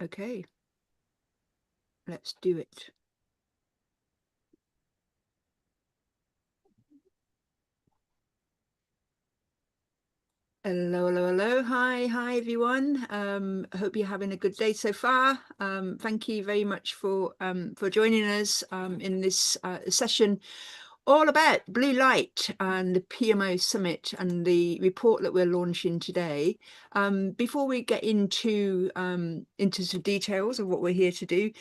Okay, let's do it. Hello, hello, hello. Hi everyone. I hope you're having a good day so far. Thank you very much for joining us in this session all about Blue Light and the PMO Summit and the report that we're launching today. Before we get into some details of what we're here to do,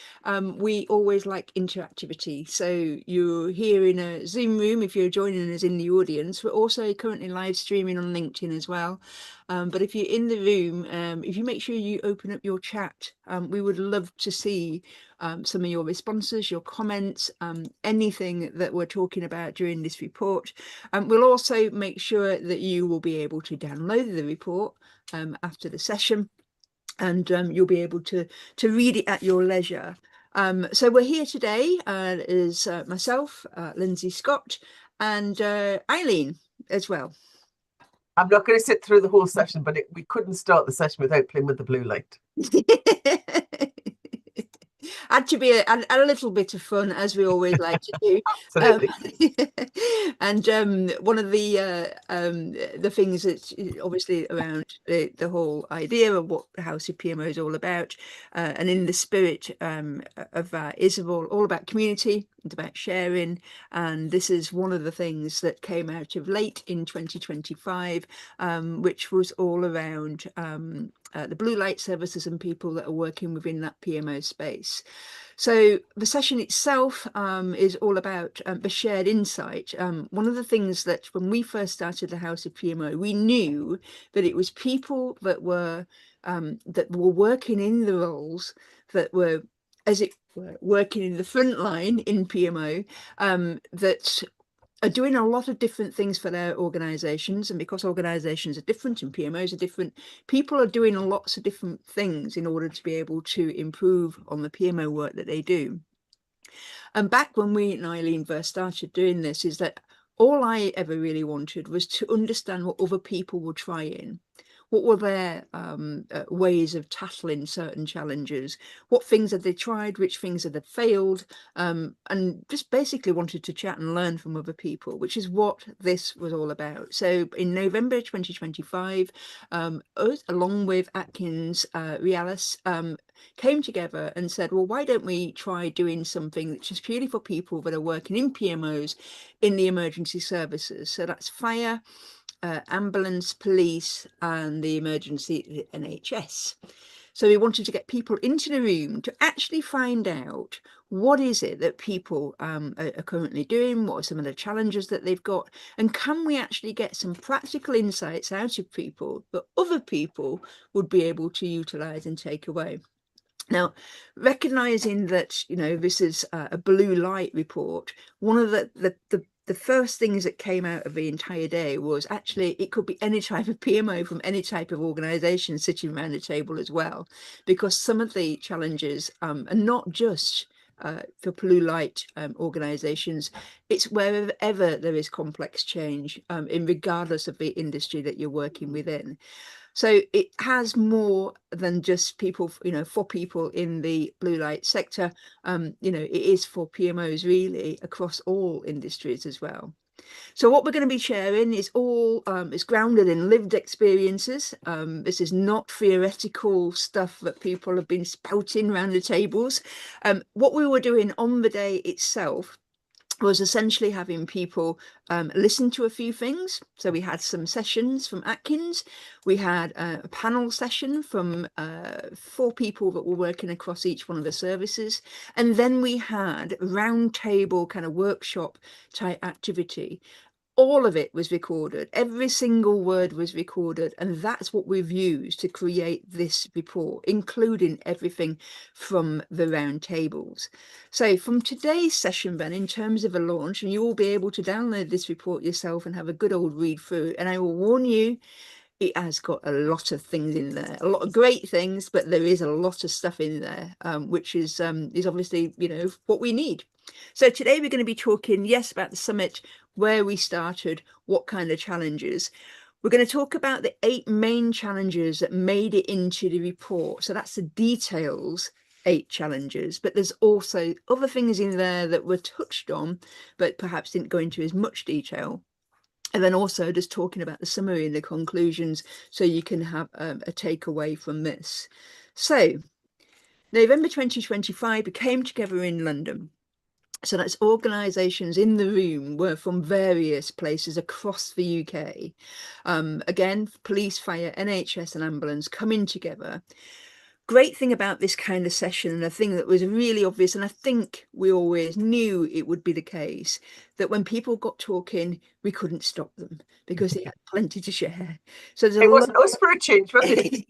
we always like interactivity. So you're here in a Zoom room if you're joining us in the audience. We're also currently live streaming on LinkedIn as well. But if you're in the room, if you make sure you open up your chat, we would love to see some of your responses, your comments, anything that we're talking about during this report. We'll also make sure that you will be able to download the report after the session, and you'll be able to read it at your leisure. So we're here today is myself, Lindsay Scott, and Eileen as well. I'm not going to sit through the whole session, but we couldn't start the session without playing with the blue light. Had to be a little bit of fun, as we always like to do. Absolutely. And one of the things that's obviously around the whole idea of what House of PMO is all about, and in the spirit of that, is all about community. It's about sharing, and this is one of the things that came out of late in 2025, which was all around the blue light services and people that are working within that PMO space. So the session itself is all about the shared insight. One of the things that when we first started the House of PMO, we knew that it was people that were working in the roles that were, as it were, working in the front line in PMO, that are doing a lot of different things for their organizations. And because organizations are different and PMOs are different, people are doing lots of different things in order to be able to improve on the PMO work that they do. And back when we and Eileen first started doing this, is that all I ever really wanted was to understand what other people were trying. What were their ways of tackling certain challenges? What things had they tried? Which things had they failed? And just basically wanted to chat and learn from other people, which is what this was all about. So in November 2025, us, along with Atkins Realis, came together and said, well, why don't we try doing something that's just purely for people that are working in PMOs in the emergency services? So that's fire, ambulance, police, and the emergency NHS. So we wanted to get people into the room to actually find out what is it that people are currently doing, what are some of the challenges that they've got, and can we actually get some practical insights out of people that other people would be able to utilize and take away. Now, recognizing that, you know, this is a blue light report, one of the first things that came out of the entire day was actually it could be any type of PMO from any type of organization sitting around the table as well, because some of the challenges are not just for blue light organizations. It's wherever there is complex change, in regardless of the industry that you're working within. So it has more than just people, you know, for people in the blue light sector. You know, it is for PMOs really across all industries as well. So what we're going to be sharing is all is grounded in lived experiences. This is not theoretical stuff that people have been spouting around the tables. What we were doing on the day itself was essentially having people listen to a few things. So we had some sessions from Atkins. We had a panel session from 4 people that were working across each one of the services. And then we had a round table kind of workshop type activity. All of it was recorded. Every single word was recorded. And that's what we've used to create this report, including everything from the round tables. So from today's session, then, in terms of a launch, and you will be able to download this report yourself and have a good old read through. And I will warn you, it has got a lot of things in there, a lot of great things, but there is a lot of stuff in there, which is obviously, you know, what we need. So today we're going to be talking, yes, about the summit, where we started, what kind of challenges. We're going to talk about the 8 main challenges that made it into the report. So that's the details, 8 challenges, but there's also other things in there that were touched on, but perhaps didn't go into as much detail. And then also just talking about the summary and the conclusions, so you can have a takeaway from this. So November 2025, we came together in London. So that's organisations in the room were from various places across the UK. Again, police, fire, NHS and ambulance coming together. Great thing about this kind of session, and a thing that was really obvious, and I think we always knew it would be the case, that when people got talking, we couldn't stop them because they had plenty to share. So there's a It lot. wasn't us for a change, was it?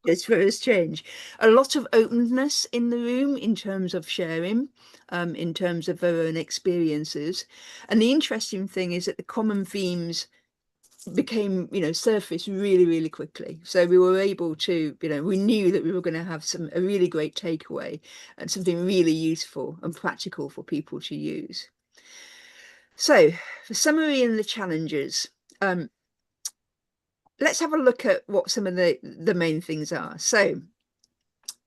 It's first change. A lot of openness in the room in terms of sharing, in terms of their own experiences. And the interesting thing is that the common themes became, surface really, really quickly. So we were able to, we knew that we were going to have a really great takeaway and something really useful and practical for people to use. So the summary and the challenges. Let's have a look at what some of the main things are. So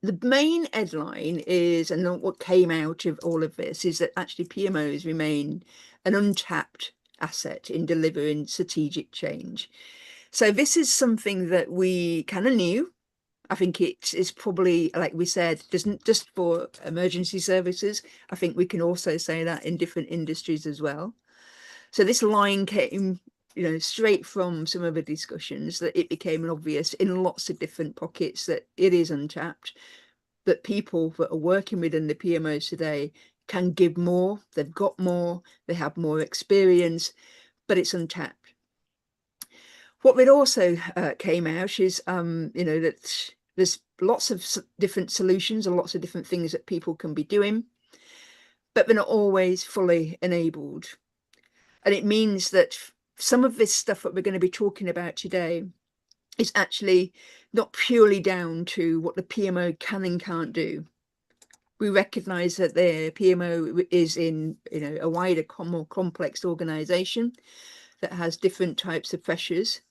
the main headline is, and what came out of all of this, is that actually PMOs remain an untapped asset in delivering strategic change. So this is something that we kind of knew. I think it is probably, like we said, doesn't just for emergency services. I think we can also say that in different industries as well. So this line came, straight from some of the discussions, that it became obvious in lots of different pockets that it is untapped, that people that are working within the PMOs today can give more, they've got more, they have more experience, but it's untapped. What it also came out is, that there's lots of different solutions and lots of different things that people can be doing, but they're not always fully enabled. And it means that some of this stuff that we're going to be talking about today is actually not purely down to what the PMO can and can't do. We recognise that the PMO is in, a wider, more complex organisation that has different types of pressures,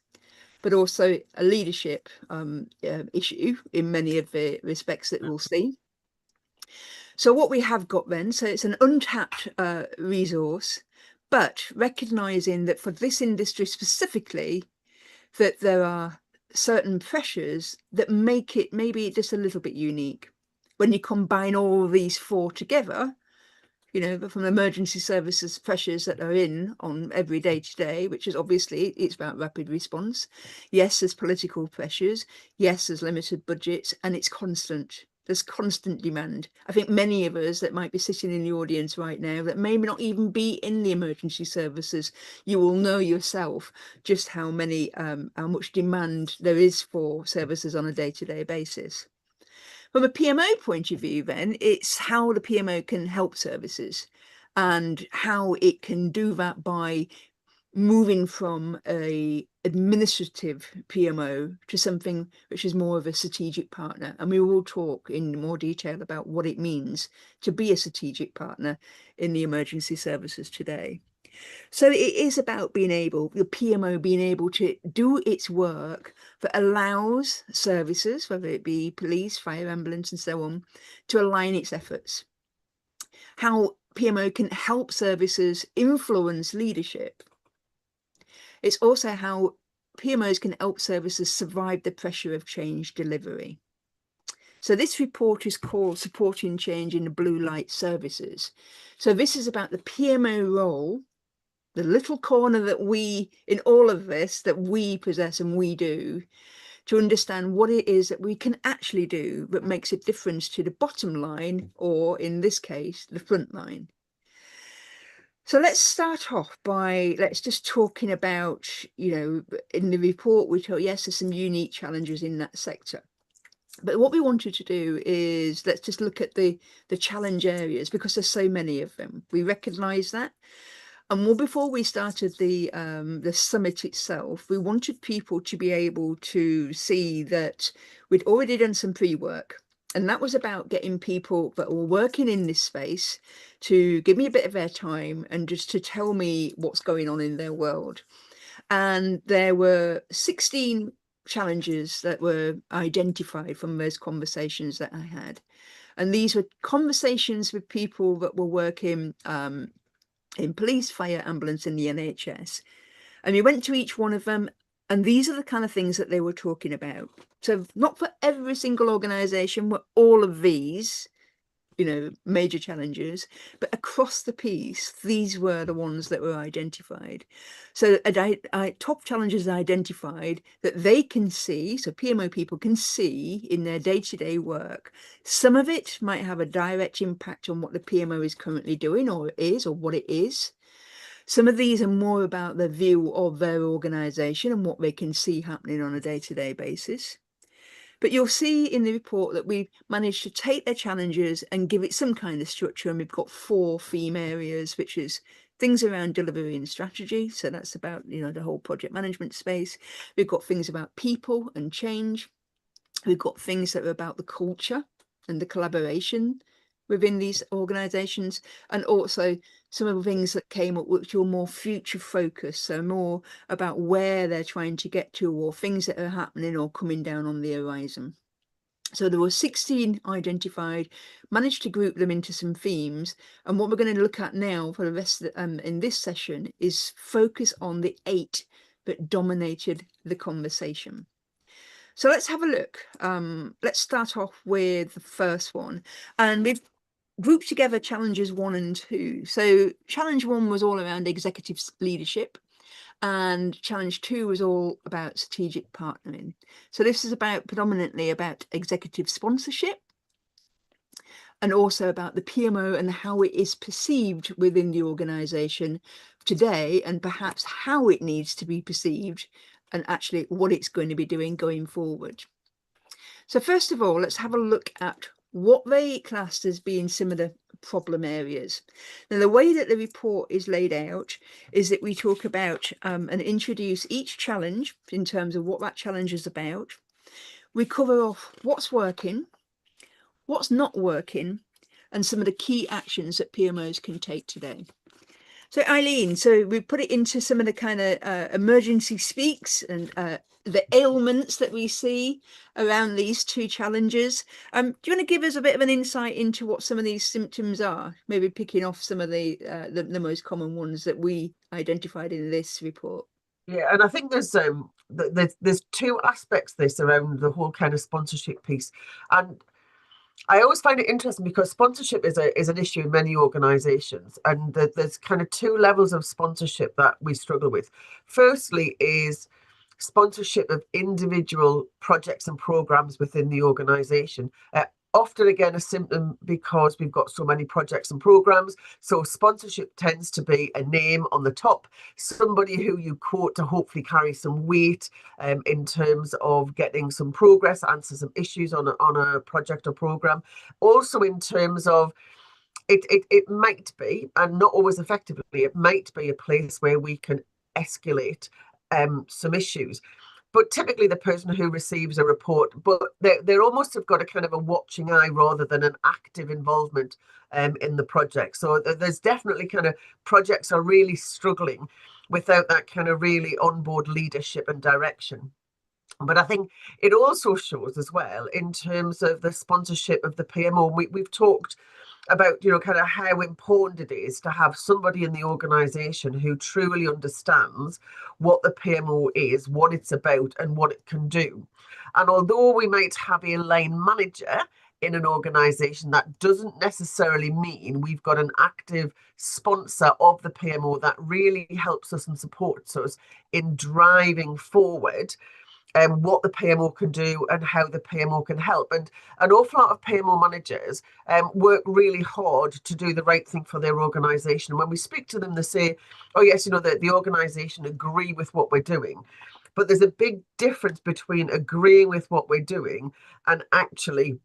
but also a leadership issue in many of the respects that we'll see. So what we have got then, so it's an untapped resource, but recognising that for this industry specifically, that there are certain pressures that make it maybe just a little bit unique. When you combine all these 4 together, from emergency services pressures that are in on every day to day, which is obviously, it's about rapid response. Yes, there's political pressures. Yes, there's limited budgets, and it's constant. There's constant demand. I think many of us that might be sitting in the audience right now that may not even be in the emergency services, you will know yourself just how much demand there is for services on a day-to-day basis. From a PMO point of view, then, it's how the PMO can help services and how it can do that by moving from a administrative PMO to something which is more of a strategic partner. And we will talk in more detail about what it means to be a strategic partner in the emergency services today. So it is about the PMO being able to do its work that allows services, whether it be police, fire, ambulance, and so on, to align its efforts. How PMO can help services influence leadership. It's also how PMOs can help services survive the pressure of change delivery. So this report is called Supporting Change in the Blue Light Services. So this is about the PMO role, the little corner that we, in all of this, that we possess and we do, to understand what it is that we can actually do that makes a difference to the bottom line, or in this case, the front line. So let's start off by, let's just talking about, in the report, we told, yes, there's some unique challenges in that sector. But what we wanted to do is let's just look at the challenge areas, because there's so many of them. We recognise that. And well, before we started the summit itself, we wanted people to be able to see that we'd already done some pre-work. And that was about getting people that were working in this space to give me a bit of their time and just to tell me what's going on in their world. And there were 16 challenges that were identified from those conversations that I had. And these were conversations with people that were working in police, fire, ambulance, and the NHS. And we went to each one of them, and these are the kind of things that they were talking about. So not for every single organisation were all of these, major challenges, but across the piece, these were the ones that were identified. So top challenges identified that they can see, so PMO people can see in their day-to-day work. Some of it might have a direct impact on what the PMO is currently doing or what it is. Some of these are more about the view of their organisation and what they can see happening on a day-to-day basis. But you'll see in the report that we've managed to take their challenges and give it some kind of structure. And we've got 4 theme areas, which is things around delivery and strategy. So that's about, the whole project management space. We've got things about people and change. We've got things that are about the culture and the collaboration within these organizations, and also some of the things that came up which are more future focused, so more about where they're trying to get to or things that are happening or coming down on the horizon. So there were 16 identified, managed to group them into some themes. And what we're going to look at now for the rest of in this session is focus on the 8 that dominated the conversation. So let's have a look. Let's start off with the first one. And we've grouped together challenges 1 and 2. So challenge 1 was all around executive leadership, and challenge 2 was all about strategic partnering. So this is predominantly about executive sponsorship, and also about the PMO and how it is perceived within the organisation today, and perhaps how it needs to be perceived and actually what it's going to be doing going forward. So first of all, let's have a look at what they classed as being some of the problem areas. Now, the way that the report is laid out is that we talk about and introduce each challenge in terms of what that challenge is about. We cover off what's working, what's not working, and some of the key actions that PMOs can take today. So Eileen, so we put it into some of the kind of emergency speaks and the ailments that we see around these 2 challenges. Do you want to give us a bit of an insight into what some of these symptoms are? Maybe picking off some of the most common ones that we identified in this report. Yeah, and I think there's 2 aspects to this around the whole kind of sponsorship piece, and I always find it interesting because sponsorship is an issue in many organisations, and there's kind of 2 levels of sponsorship that we struggle with. Firstly is sponsorship of individual projects and programs within the organisation. Often, again, a symptom because we've got so many projects and programs. So sponsorship tends to be a name on the top, somebody who you quote to hopefully carry some weight in terms of getting some progress, answer some issues on a project or program. Also in terms of it might be, and not always effectively, it might be a place where we can escalate some issues. But typically the person who receives a report, but they almost have got a kind of a watching eye rather than an active involvement in the project. So there's definitely kind of projects are really struggling without that kind of really onboard leadership and direction. But I think it also shows as well in terms of the sponsorship of the PMO. We've talked about, kind of how important it is to have somebody in the organisation who truly understands what the PMO is, what it's about, and what it can do. And although we might have a line manager in an organisation, that doesn't necessarily mean we've got an active sponsor of the PMO that really helps us and supports us in driving forward what the PMO can do and how the PMO can help. And an awful lot of PMO managers work really hard to do the right thing for their organisation. When we speak to them, they say, oh yes, the organisation agree with what we're doing. But there's a big difference between agreeing with what we're doing and actually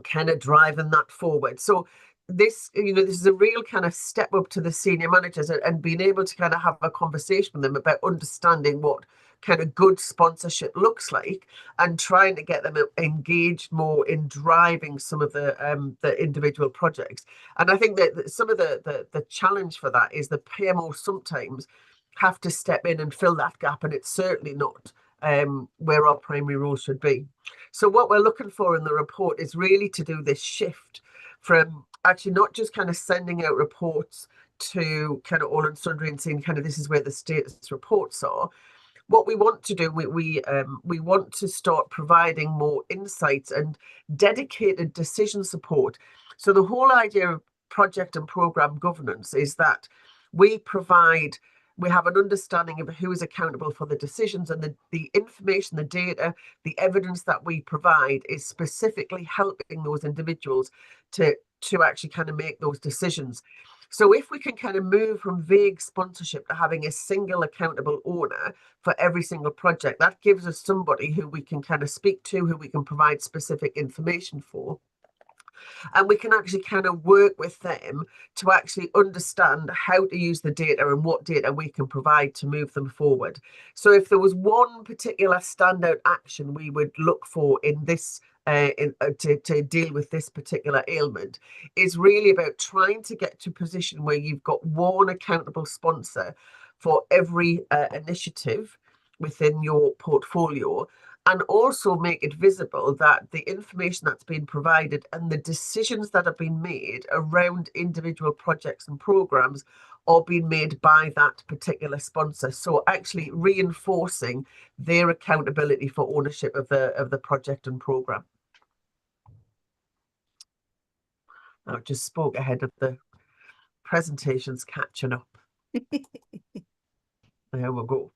kind of driving that forward. So this is a real kind of step up to the senior managers and being able to kind of have a conversation with them about understanding what kind of good sponsorship looks like and trying to get them engaged more in driving some of the individual projects. And I think that some of the challenge for that is the PMO sometimes have to step in and fill that gap, and it's certainly not where our primary role should be. So what we're looking for in the report is really to do this shift from actually not just kind of sending out reports to kind of all and sundry and saying kind of this is where the status reports are. What we want to do, we want to start providing more insights and dedicated decision support. So the whole idea of project and program governance is that we have an understanding of who is accountable for the decisions, and the information, the data, the evidence that we provide is specifically helping those individuals to actually kind of make those decisions. So if we can kind of move from vague sponsorship to having a single accountable owner for every single project, that gives us somebody who we can kind of speak to, who we can provide specific information for. And we can actually kind of work with them to actually understand how to use the data and what data we can provide to move them forward. So if there was one particular standout action we would look for in this to deal with this particular ailment, is really about trying to get to a position where you've got one accountable sponsor for every initiative within your portfolio, and also make it visible that the information that's been provided and the decisions that have been made around individual projects and programs are being made by that particular sponsor. So actually reinforcing their accountability for ownership of the project and program. I just spoke ahead of the presentations catching up. There we go.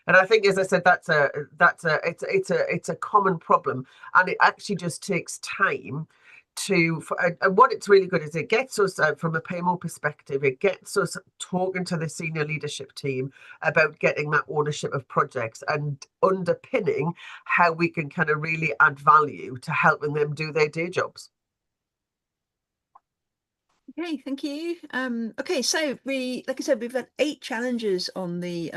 And I think, as I said, it's a common problem, and it actually just takes time and what it's really good is it gets us from a PMO perspective, it gets us talking to the senior leadership team about getting that ownership of projects and underpinning how we can kind of really add value to helping them do their day jobs. Okay, thank you. Okay, so like I said, we've had 8 challenges on the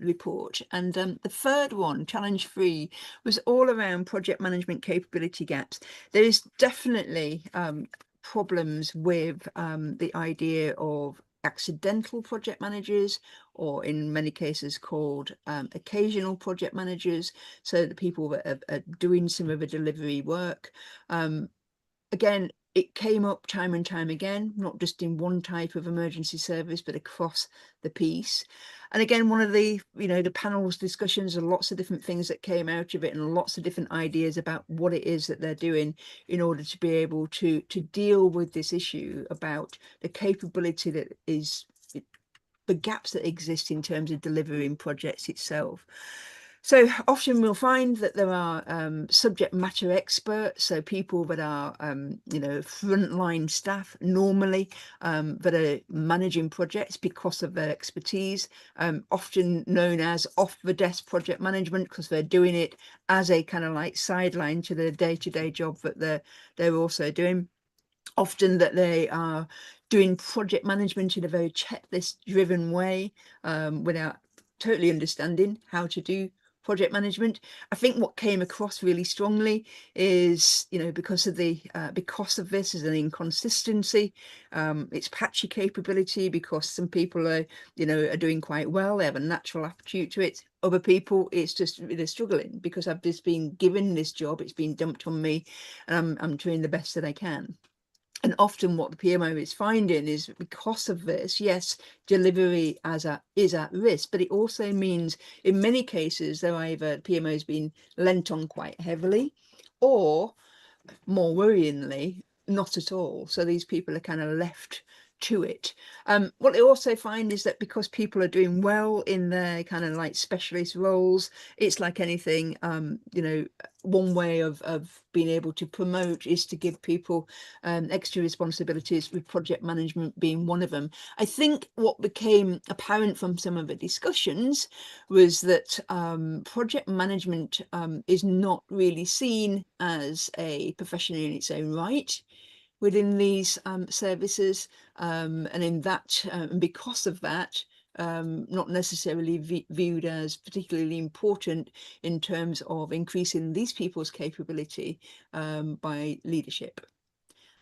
report, and the third one, challenge 3, was all around project management capability gaps. There is definitely problems with the idea of accidental project managers, or in many cases called occasional project managers, so the people that are doing some of the delivery work. Again, it came up time and time again, not just in one type of emergency service, but across the piece. And again, one of the, the panel's discussions and lots of different things that came out of it, and lots of different ideas about what it is that they're doing in order to be able to deal with this issue about the capability that is, the gaps that exist in terms of delivering projects itself. So often we'll find that there are subject matter experts, so people that are, frontline staff normally that are managing projects because of their expertise, often known as off-the-desk project management, because they're doing it as a kind of like sideline to the day-to-day job that they're also doing. Often that they are doing project management in a very checklist-driven way without totally understanding how to do project management. I think what came across really strongly is, because of this is an inconsistency. It's patchy capability because some people are doing quite well. They have a natural aptitude to it. Other people, it's just they're struggling because I've just been given this job. It's been dumped on me, and I'm doing the best that I can. And often what the PMO is finding is, because of this, yes, delivery is at risk, but it also means in many cases they're either PMO's been lent on quite heavily, or more worryingly, not at all. So these people are kind of left to it. What they also find is that because people are doing well in their kind of like specialist roles, it's like anything, one way of being able to promote is to give people extra responsibilities, with project management being one of them. I think what became apparent from some of the discussions was that project management is not really seen as a profession in its own right within these services, and in that, and because of that, not necessarily viewed as particularly important in terms of increasing these people's capability by leadership.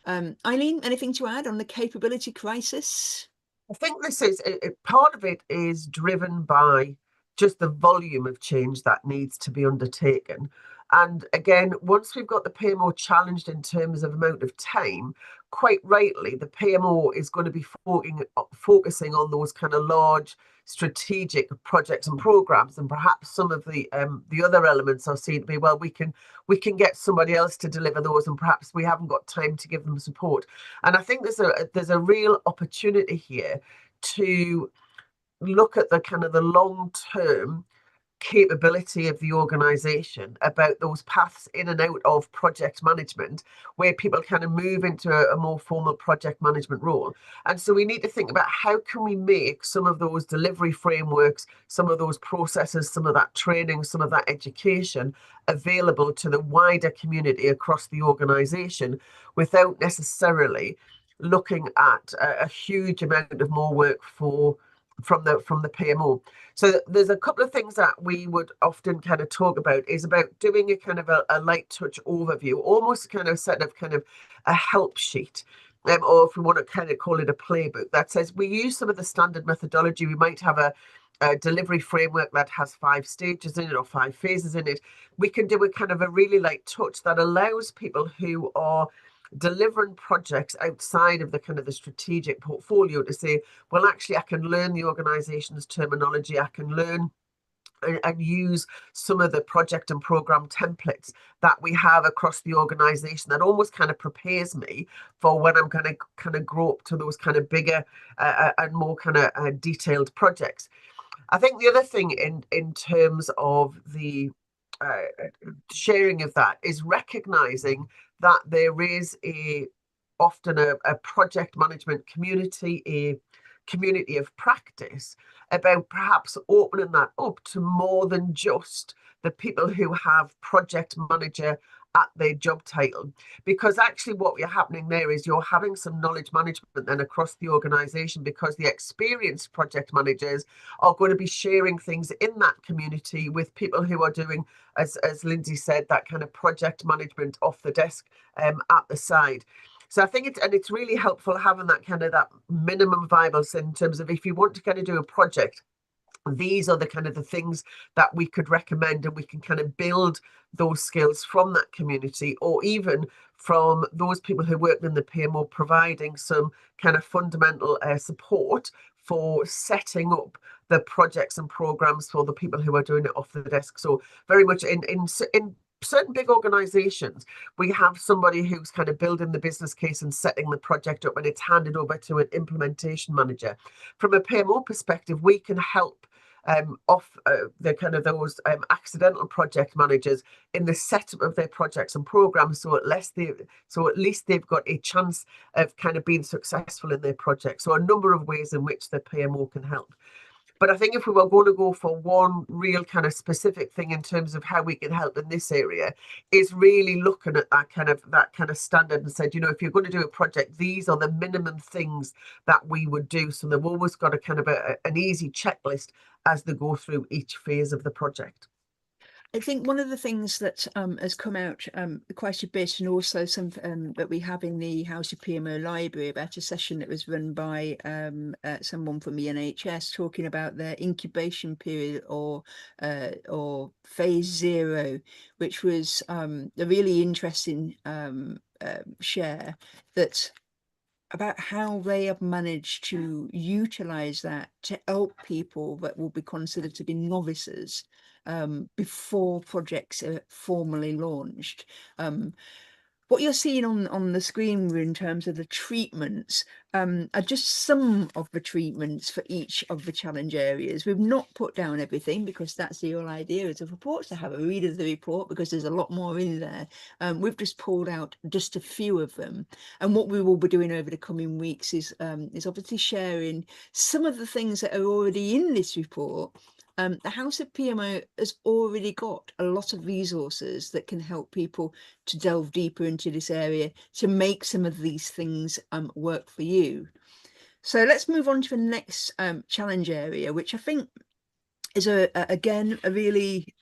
Eileen, anything to add on the capability crisis? I think this is part of it is driven by just the volume of change that needs to be undertaken. And again, once we've got the PMO challenged in terms of amount of time, quite rightly, the PMO is going to be focusing on those kind of large strategic projects and programs, and perhaps some of the other elements are seen to be, well, we can get somebody else to deliver those, and perhaps we haven't got time to give them support. And I think there's a real opportunity here to look at the kind of the long term capability of the organization about those paths in and out of project management, where people kind of move into a more formal project management role. And so we need to think about how can we make some of those delivery frameworks, some of those processes, some of that training, some of that education available to the wider community across the organization without necessarily looking at a huge amount of more work from the PMO. So there's a couple of things that we would often kind of talk about is about doing a kind of a light touch overview, almost kind of set of kind of a help sheet. Or if we want to kind of call it a playbook that says we use some of the standard methodology. We might have a delivery framework that has 5 stages in it or 5 phases in it. We can do a kind of a really light touch that allows people who are delivering projects outside of the kind of the strategic portfolio to say, well, actually, I can learn the organization's terminology, I can learn and use some of the project and program templates that we have across the organization that almost kind of prepares me for when I'm going to kind of grow up to those kind of bigger and more kind of detailed projects. I think the other thing in terms of the sharing of that is recognizing that there is often a project management community, a community of practice about perhaps opening that up to more than just the people who have project manager at their job title. Because actually what you're happening there is you're having some knowledge management then across the organization, because the experienced project managers are going to be sharing things in that community with people who are doing, as Lindsay said, that kind of project management off the desk at the side. So I think it's really helpful having that kind of that minimum viable in terms of if you want to kind of do a project, these are the kind of the things that we could recommend, and we can kind of build those skills from that community, or even from those people who work in the PMO, providing some kind of fundamental support for setting up the projects and programs for the people who are doing it off the desk. So very much in certain big organizations, we have somebody who's kind of building the business case and setting the project up, and it's handed over to an implementation manager. From a PMO perspective, we can help off the kind of those accidental project managers in the setup of their projects and programs, so at least they've got a chance of kind of being successful in their project. So a number of ways in which the PMO can help. But I think if we were going to go for one real kind of specific thing in terms of how we can help in this area, is really looking at that kind of standard and said, you know, if you're going to do a project, these are the minimum things that we would do. So they've always got a kind of an easy checklist as they go through each phase of the project. I think one of the things that has come out quite a bit, and also some that we have in the House of PMO library, about a session that was run by someone from the NHS talking about their incubation period or phase 0, which was a really interesting share that about how they have managed to utilize that to help people that will be considered to be novices before projects are formally launched. What you're seeing on the screen in terms of the treatments are just some of the treatments for each of the challenge areas. We've not put down everything, because that's the whole idea of the report, to have a read of the report, because there's a lot more in there. We've just pulled out just a few of them. And what we will be doing over the coming weeks is obviously sharing some of the things that are already in this report. The House of PMO has already got a lot of resources that can help people to delve deeper into this area to make some of these things work for you. So let's move on to the next challenge area, which I think is again a really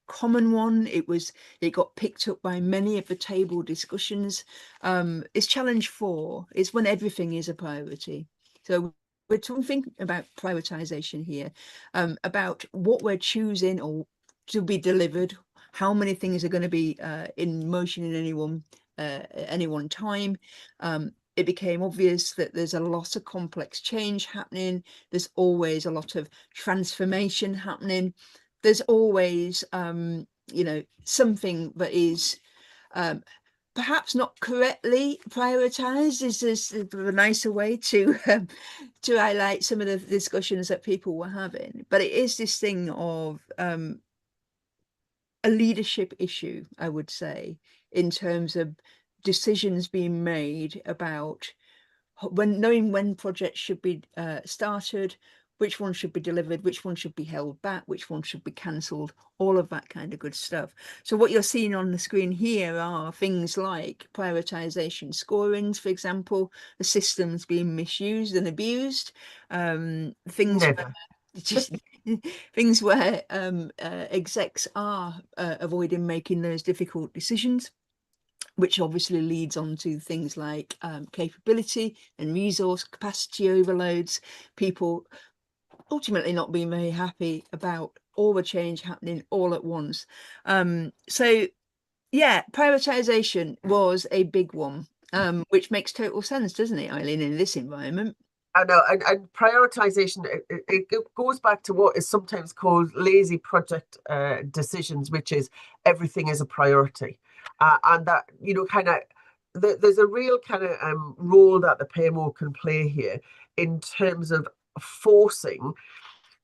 common one. It got picked up by many of the table discussions. Is challenge 4. It's when everything is a priority. So we're talking about prioritization here, about what we're choosing or to be delivered, how many things are going to be in motion in any one time. It became obvious that there's a lot of complex change happening. There's always a lot of transformation happening. There's always, something that is perhaps not correctly prioritized. Is this a nicer way to highlight some of the discussions that people were having? But it is this thing of a leadership issue, I would say, in terms of decisions being made about knowing when projects should be started, which one should be delivered, which one should be held back, which one should be cancelled, all of that kind of good stuff. So what you're seeing on the screen here are things like prioritization scorings, for example, the systems being misused and abused, things Never. just things where execs are avoiding making those difficult decisions, which obviously leads on to things like capability and resource capacity overloads, people ultimately not being very happy about all the change happening all at once. So yeah, prioritization was a big one, which makes total sense, doesn't it, Eileen, in this environment? I know, and prioritization, it goes back to what is sometimes called lazy project decisions, which is everything is a priority. And that, kind of, there's a real kind of role that the PMO can play here in terms of forcing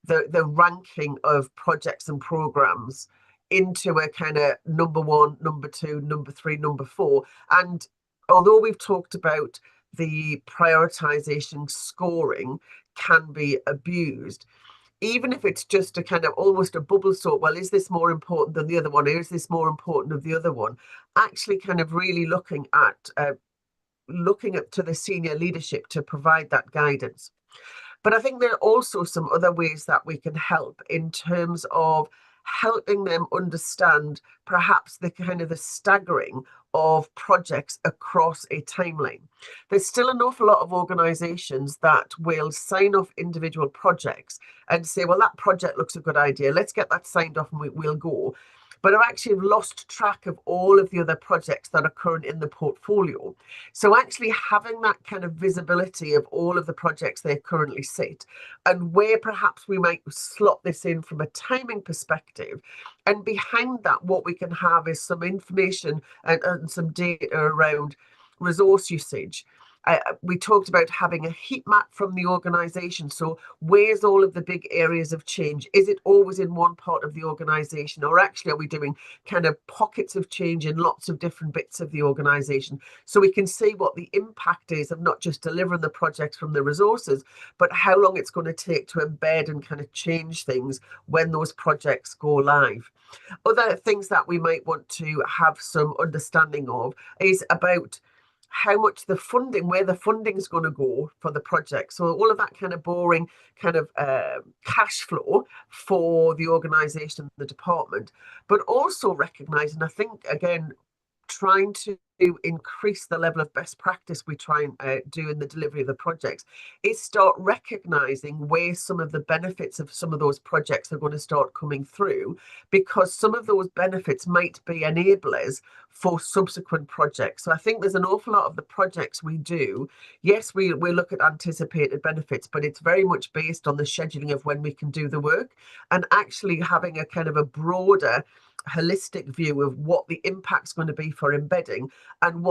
the ranking of projects and programs into a kind of number one, number two, number three, number four. And although we've talked about the prioritization scoring can be abused, even if it's just a kind of almost a bubble sort, well, is this more important than the other one? Or is this more important than the other one? Actually kind of really looking up to the senior leadership to provide that guidance. But I think there are also some other ways that we can help in terms of helping them understand perhaps the kind of the staggering of projects across a timeline. There's still an awful lot of organizations that will sign off individual projects and say, well, that project looks a good idea. Let's get that signed off and we'll go. But I've actually lost track of all of the other projects that are current in the portfolio. So actually having that kind of visibility of all of the projects they currently sit and where perhaps we might slot this in from a timing perspective. And behind that, what we can have is some information and some data around resource usage. We talked about having a heat map from the organization. So where's all of the big areas of change? Is it always in one part of the organization, or actually are we doing kind of pockets of change in lots of different bits of the organization? So we can see what the impact is of not just delivering the projects from the resources, but how long it's going to take to embed and kind of change things when those projects go live. Other things that we might want to have some understanding of is about how much where the funding is going to go for the project. So all of that kind of boring kind of cash flow for the organization, the department, but also recognizing, I think, again, trying to increase the level of best practice we try and do in the delivery of the projects is start recognizing where some of the benefits of some of those projects are going to start coming through, because some of those benefits might be enablers for subsequent projects. So I think there's an awful lot of the projects we do, yes, we look at anticipated benefits, but it's very much based on the scheduling of when we can do the work, and actually having a kind of a broader holistic view of what the impact's going to be for embedding and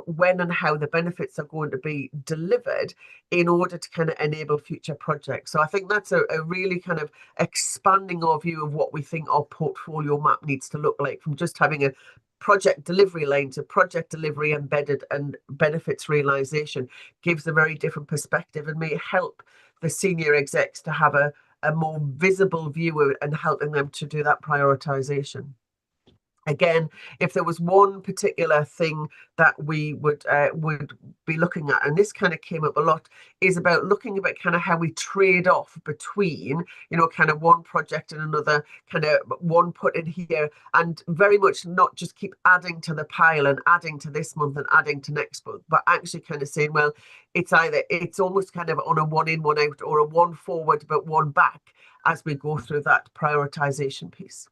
when and how the benefits are going to be delivered in order to kind of enable future projects. So I think that's a really kind of expanding our view of what we think our portfolio map needs to look like, from just having a project delivery line to project delivery embedded and benefits realization. Gives a very different perspective and may help the senior execs to have a more visible view and helping them to do that prioritization. Again, if there was one particular thing that we would be looking at, and this kind of came up a lot, is about looking about kind of how we trade off between, kind of one project and another, kind of one put in here, and very much not just keep adding to the pile and adding to this month and adding to next month, but actually kind of saying, well, it's almost kind of on a one in, one out, or a one forward but one back as we go through that prioritization piece.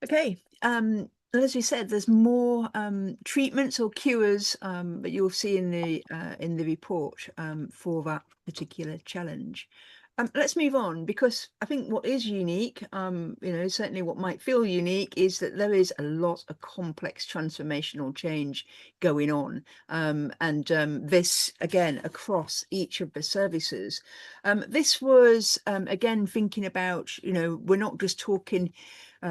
Okay. As we said, there's more treatments or cures that you'll see in the report for that particular challenge. Let's move on, because I think what is unique, certainly what might feel unique, is that there is a lot of complex transformational change going on, and this again across each of the services. This was again thinking about, we're not just talking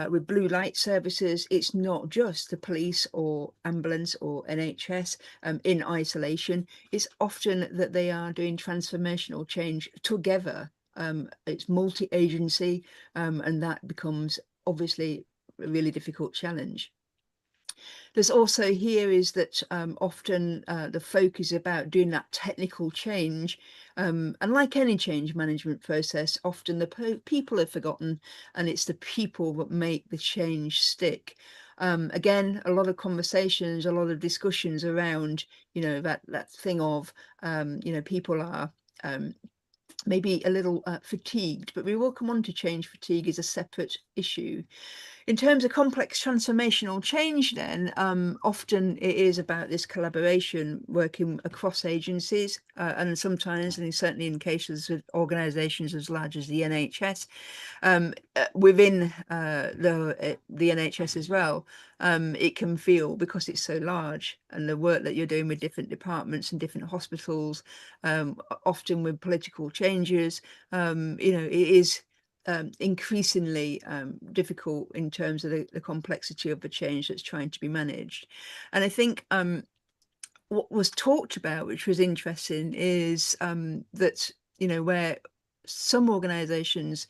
with blue light services. It's not just the police or ambulance or NHS in isolation. It's often that they are doing transformational change together. It's multi-agency, and that becomes obviously a really difficult challenge. There's also here is that often the focus is about doing that technical change, and like any change management process, often the people are forgotten, and it's the people that make the change stick. Again, a lot of conversations, a lot of discussions around, that thing of, people are maybe a little fatigued, but we will come on to change fatigue as a separate issue. In terms of complex transformational change, then, often it is about this collaboration, working across agencies, and sometimes, and certainly in cases of organisations as large as the NHS, within the NHS as well, it can feel, because it's so large, and the work that you're doing with different departments and different hospitals, often with political changes, it is increasingly difficult in terms of the complexity of the change that's trying to be managed. And I think what was talked about, which was interesting, is that, where some organisations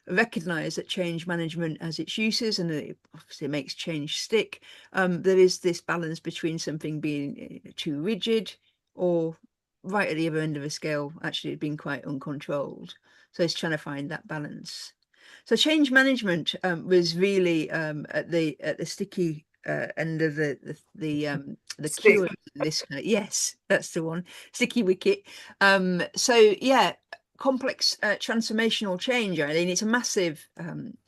recognise that change management has its uses, and it obviously makes change stick, there is this balance between something being too rigid, or right at the other end of the scale, actually being quite uncontrolled. So it's trying to find that balance. So change management was really at the sticky end of the cure. This kind of, yes, that's the one, sticky wicket. So yeah, complex transformational change. I mean, it's a massive.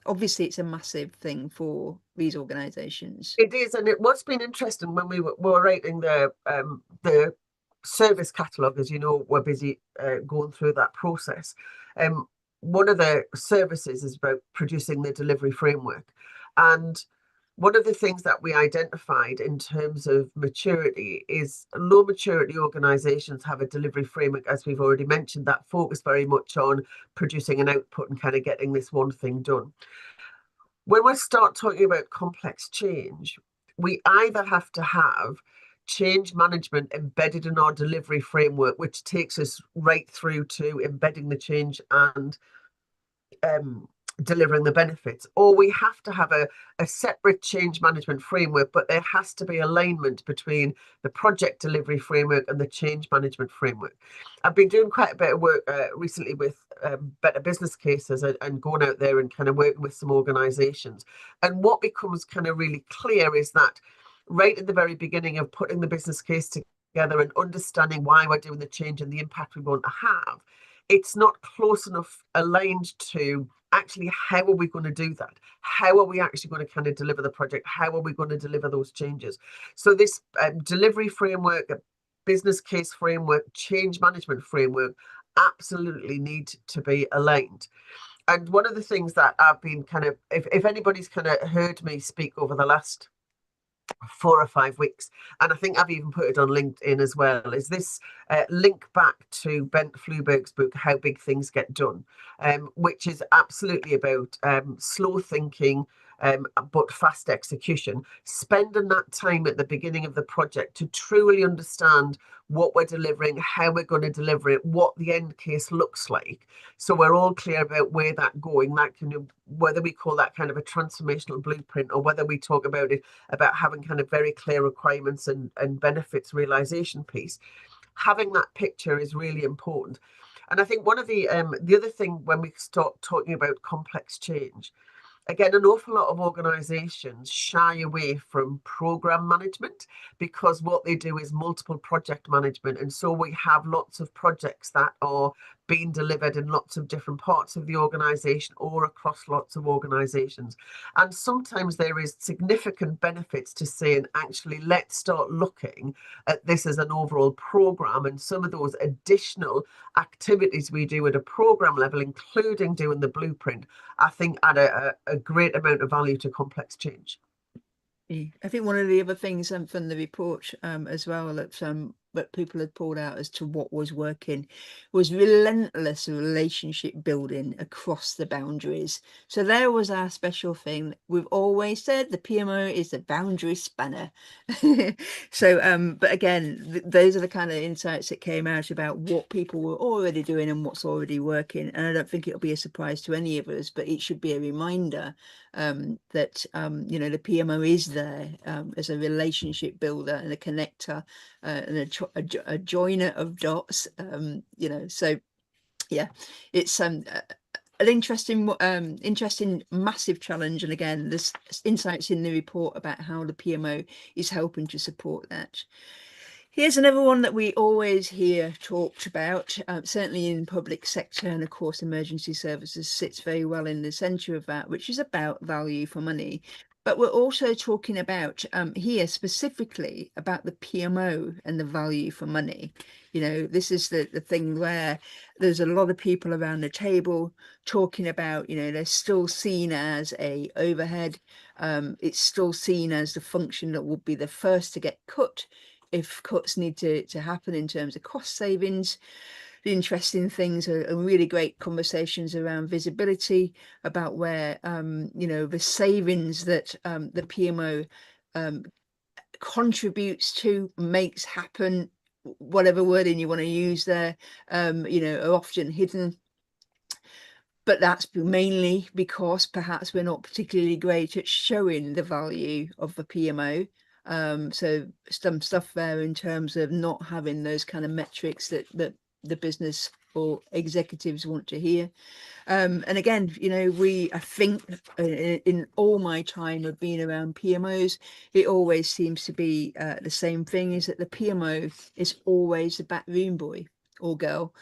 Obviously, it's a massive thing for these organisations. It is, and what's been interesting when we were writing the service catalogue, as you know, we're busy going through that process. One of the services is about producing the delivery framework, and one of the things that we identified in terms of maturity is low maturity organisations have a delivery framework, as we've already mentioned, that focus very much on producing an output and kind of getting this one thing done. When we start talking about complex change, we either have to have change management embedded in our delivery framework, which takes us right through to embedding the change and delivering the benefits, or we have to have a separate change management framework, but there has to be alignment between the project delivery framework and the change management framework. I've been doing quite a bit of work recently with better business cases and going out there and kind of working with some organizations. And what becomes kind of really clear is that right at the very beginning of putting the business case together and understanding why we're doing the change and the impact we want to have, it's not close enough aligned to actually how are we going to do that? How are we actually going to kind of deliver the project? How are we going to deliver those changes? So this delivery framework, business case framework, change management framework absolutely need to be aligned. And one of the things that I've been kind of, if anybody's kind of heard me speak over the last 4 or 5 weeks, and I think I've even put it on LinkedIn as well, is this link back to Bent Fluberg's book, How Big Things Get Done, which is absolutely about slow thinking, but fast execution, spending that time at the beginning of the project to truly understand what we're delivering, how we're going to deliver it, what the end case looks like. So we're all clear about where that's going, that kind of, whether we call that kind of a transformational blueprint or whether we talk about it about having kind of very clear requirements and benefits realization piece. Having that picture is really important. And I think one of the other thing when we start talking about complex change, again, an awful lot of organizations shy away from program management because what they do is multiple project management. And so we have lots of projects that are being delivered in lots of different parts of the organization or across lots of organizations. And sometimes there is significant benefits to saying, actually, let's start looking at this as an overall program, and some of those additional activities we do at a program level, including doing the blueprint, I think add a great amount of value to complex change. I think one of the other things from the report as well that people had pulled out as to what was working was relentless relationship building across the boundaries. So there was our special thing. We've always said the PMO is the boundary spanner. So, but again, those are the kind of insights that came out about what people were already doing and what's already working. And I don't think it'll be a surprise to any of us, but it should be a reminder that the PMO is there as a relationship builder and a connector and a joiner of dots. So yeah, it's an interesting massive challenge. And again, there's insights in the report about how the PMO is helping to support that. Here's another one that we always hear talked about, certainly in public sector, and of course emergency services sits very well in the centre of that, which is about value for money. But we're also talking about here specifically about the PMO and the value for money. This is the thing where there's a lot of people around the table talking about, they're still seen as a overhead. It's still seen as the function that would be the first to get cut if cuts need to happen in terms of cost savings. The interesting things are really great conversations around visibility, about where the savings that the PMO contributes to, makes happen, whatever wording you want to use there, are often hidden. But that's mainly because perhaps we're not particularly great at showing the value of the PMO. So some stuff there in terms of not having those kind of metrics that the business or executives want to hear. And again, I think in all my time of being around PMOs, it always seems to be the same thing, is that the PMO is always the backroom boy or girl.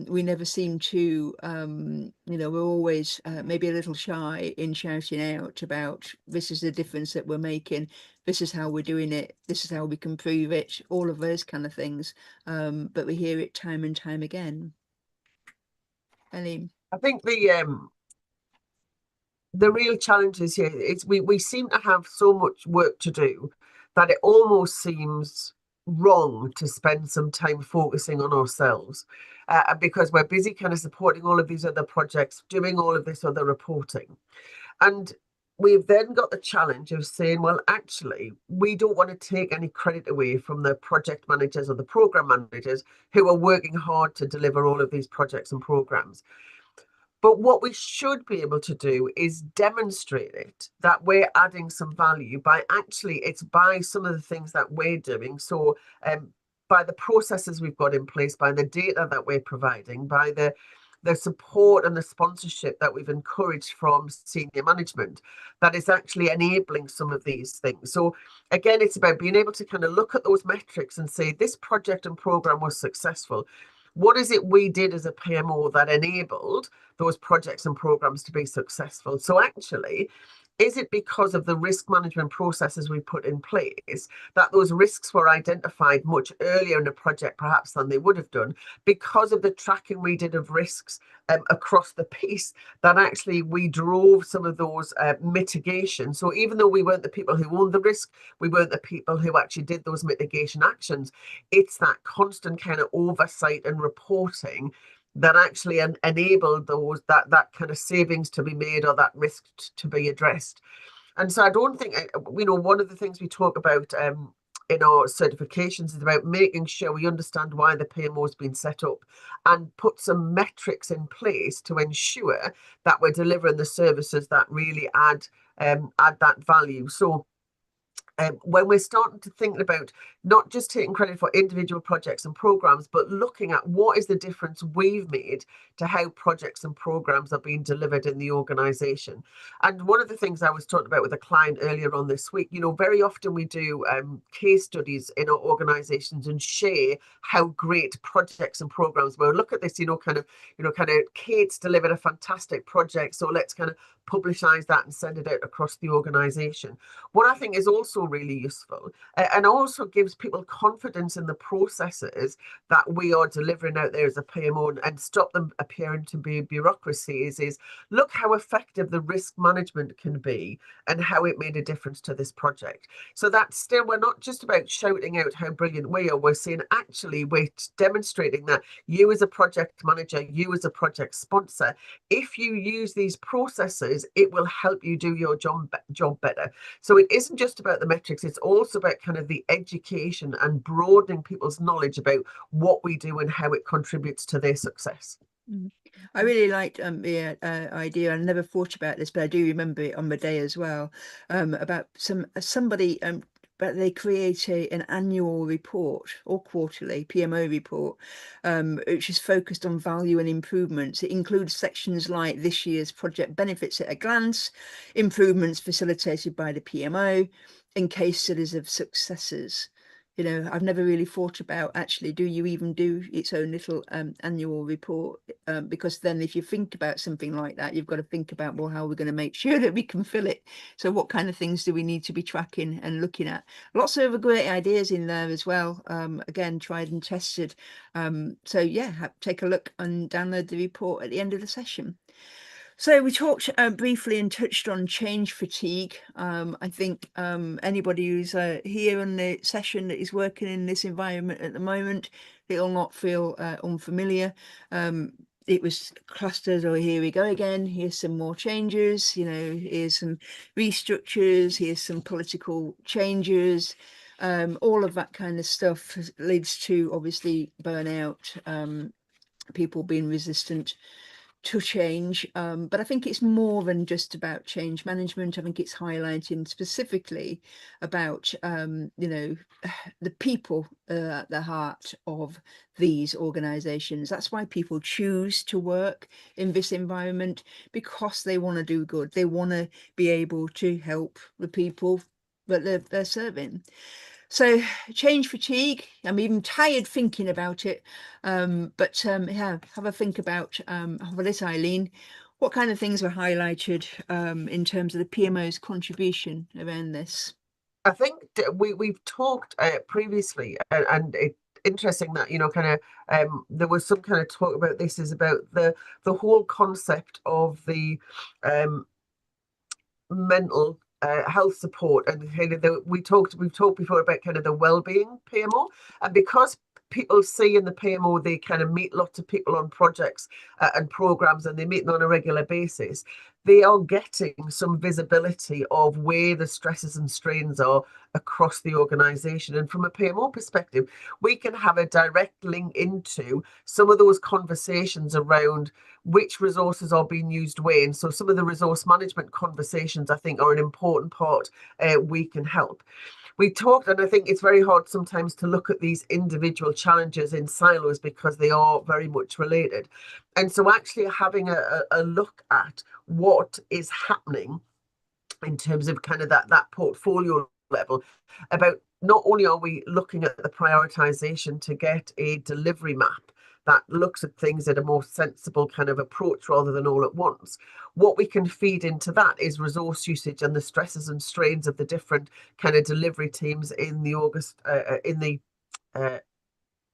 We never seem to, we're always maybe a little shy in shouting out about, this is the difference that we're making, this is how we're doing it, this is how we can prove it, all of those kind of things. But we hear it time and time again. Eileen? I think the real challenge is here, we seem to have so much work to do that it almost seems wrong to spend some time focusing on ourselves because we're busy kind of supporting all of these other projects, doing all of this other reporting. And we've then got the challenge of saying, well, actually, we don't want to take any credit away from the project managers or the program managers who are working hard to deliver all of these projects and programs. But what we should be able to do is demonstrate it, that we're adding some value it's by some of the things that we're doing. So by the processes we've got in place, by the data that we're providing, by the support and the sponsorship that we've encouraged from senior management, that is actually enabling some of these things. So again, it's about being able to kind of look at those metrics and say, this project and program was successful. What is it we did as a PMO that enabled those projects and programs to be successful? So actually, is it because of the risk management processes we put in place that those risks were identified much earlier in the project perhaps than they would have done, because of the tracking we did of risks across the piece, that actually we drove some of those mitigations? So even though we weren't the people who owned the risk, we weren't the people who actually did those mitigation actions, it's that constant kind of oversight and reporting that actually enable those that kind of savings to be made or that risk to be addressed. And so I don't think, one of the things we talk about in our certifications is about making sure we understand why the PMO has been set up and put some metrics in place to ensure that we're delivering the services that really add that value. So when we're starting to think about not just taking credit for individual projects and programs, but looking at what is the difference we've made to how projects and programs are being delivered in the organization. And one of the things I was talking about with a client earlier on this week, very often we do case studies in our organizations and share how great projects and programs were. Look at this, kind of Kate's delivered a fantastic project, so let's kind of publicize that and send it out across the organization. What I think is also really useful and also gives people confidence in the processes that we are delivering out there as a PMO and stop them appearing to be bureaucracies is look how effective the risk management can be and how it made a difference to this project. So that's still, we're not just about shouting out how brilliant we are, we're saying actually we're demonstrating that you as a project manager, you as a project sponsor, if you use these processes, it will help you do your job better. So it isn't just about the metrics, it's also about kind of the education and broadening people's knowledge about what we do and how it contributes to their success. I really liked the idea. I never thought about this, but I do remember it on the day as well, about somebody but they create an annual report or quarterly PMO report, which is focused on value and improvements. It includes sections like this year's project benefits at a glance, improvements facilitated by the PMO, and case studies of successes. I've never really thought about actually, do you even do its own little annual report? Because then if you think about something like that, you've got to think about, well, how are we going to make sure that we can fill it? So what kind of things do we need to be tracking and looking at? Lots of great ideas in there as well. Again, tried and tested. So yeah, take a look and download the report at the end of the session. So we talked briefly and touched on change fatigue. I think anybody who's here on the session that is working in this environment at the moment, they'll not feel unfamiliar. It was clusters, or here we go again, here's some more changes, here's some restructures, here's some political changes. All of that kind of stuff leads to obviously burnout, people being resistant to change, but I think it's more than just about change management. I think it's highlighting specifically about the people at the heart of these organizations. That's why people choose to work in this environment, because they want to do good. They want to be able to help the people that they're serving. So change fatigue, I'm even tired thinking about it. But yeah, have a think about this, Eileen. What kind of things were highlighted in terms of the PMO's contribution around this? I think we've talked previously, and it's interesting that there was some kind of talk about this, is about the whole concept of the mental health support, and kind of we've talked before about kind of the well-being PMO, and because people see in the PMO they kind of meet lots of people on projects and programs, and they meet them on a regular basis, they are getting some visibility of where the stresses and strains are across the organization. And from a PMO perspective, we can have a direct link into some of those conversations around which resources are being used where. And so some of the resource management conversations, I think, are an important part we can help. We talked, and I think it's very hard sometimes to look at these individual challenges in silos because they are very much related. And so actually having a look at what is happening in terms of kind of that portfolio level, about not only are we looking at the prioritization to get a delivery map that looks at things in a more sensible kind of approach rather than all at once. What we can feed into that is resource usage and the stresses and strains of the different kind of delivery teams in the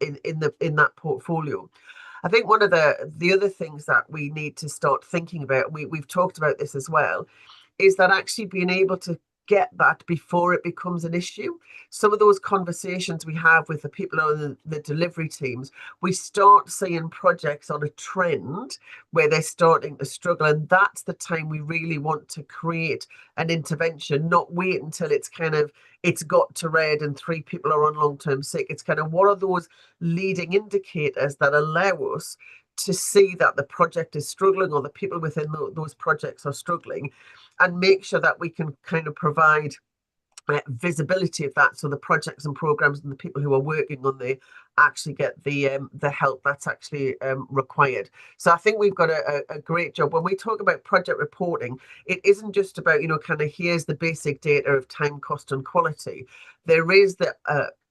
in that portfolio. I think one of the other things that we need to start thinking about, we've talked about this as well, is that actually being able to get that before it becomes an issue. Some of those conversations we have with the people on the delivery teams, we start seeing projects on a trend where they're starting to struggle. And that's the time we really want to create an intervention, not wait until it's got to red and 3 people are on long-term sick. It's kind of, what are those leading indicators that allow us to see that the project is struggling or the people within those projects are struggling, and make sure that we can kind of provide visibility of that, so the projects and programs and the people who are working on they actually get the help that's actually required. So I think we've got a great job. When we talk about project reporting, it isn't just about, kind of here's the basic data of time, cost and quality. There is the